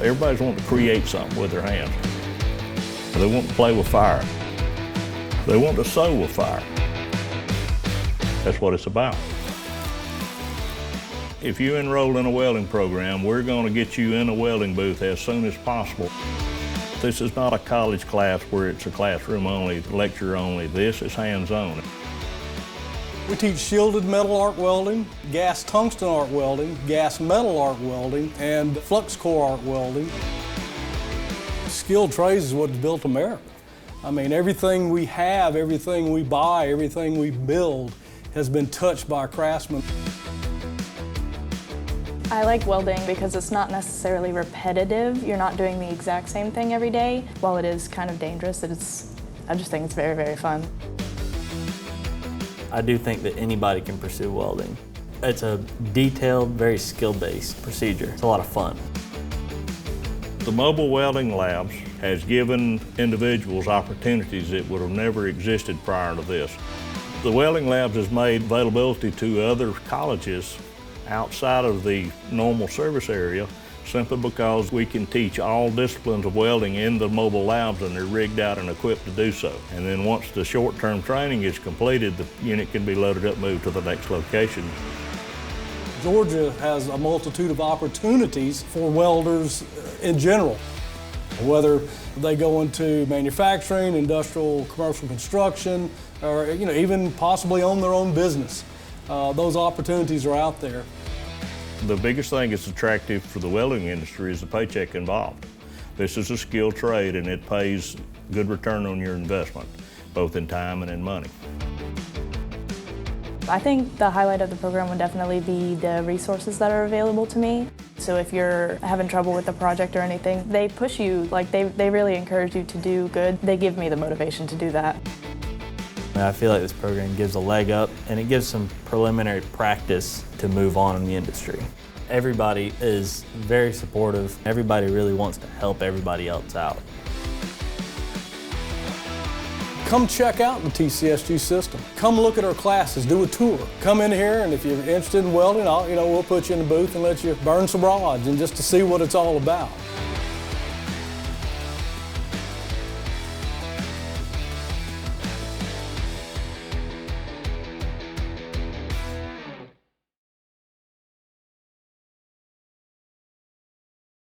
Everybody's wanting to create something with their hands. They want to play with fire. They want to sew with fire. That's what it's about. If you enroll in a welding program, we're going to get you in a welding booth as soon as possible. This is not a college class where it's a classroom only, lecture only. This is hands-on. We teach shielded metal arc welding, gas tungsten arc welding, gas metal arc welding, and flux core arc welding. Skilled trades is what's built America. I mean, everything we have, everything we buy, everything we build has been touched by craftsmen. I like welding because it's not necessarily repetitive. You're not doing the exact same thing every day. While it is kind of dangerous, I just think it's very, very fun. I do think that anybody can pursue welding. It's a detailed, very skill-based procedure. It's a lot of fun. The mobile welding labs has given individuals opportunities that would have never existed prior to this. The welding labs has made availability to other colleges outside of the normal service area simply because we can teach all disciplines of welding in the mobile labs, and they're rigged out and equipped to do so. And then once the short-term training is completed, the unit can be loaded up, moved to the next location. Georgia has a multitude of opportunities for welders in general. Whether they go into manufacturing, industrial, commercial construction, or even possibly own their own business. Those opportunities are out there. The biggest thing that's attractive for the welding industry is the paycheck involved. This is a skilled trade, and it pays good return on your investment, both in time and in money. I think the highlight of the program would definitely be the resources that are available to me. So if you're having trouble with a project or anything, they push you, like they really encourage you to do good. They give me the motivation to do that. I feel like this program gives a leg up, and it gives some preliminary practice to move on in the industry. Everybody is very supportive. Everybody really wants to help everybody else out. Come check out the TCSG system. Come look at our classes, do a tour. Come in here, and if you're interested in welding, we'll put you in the booth and let you burn some rods and just to see what it's all about.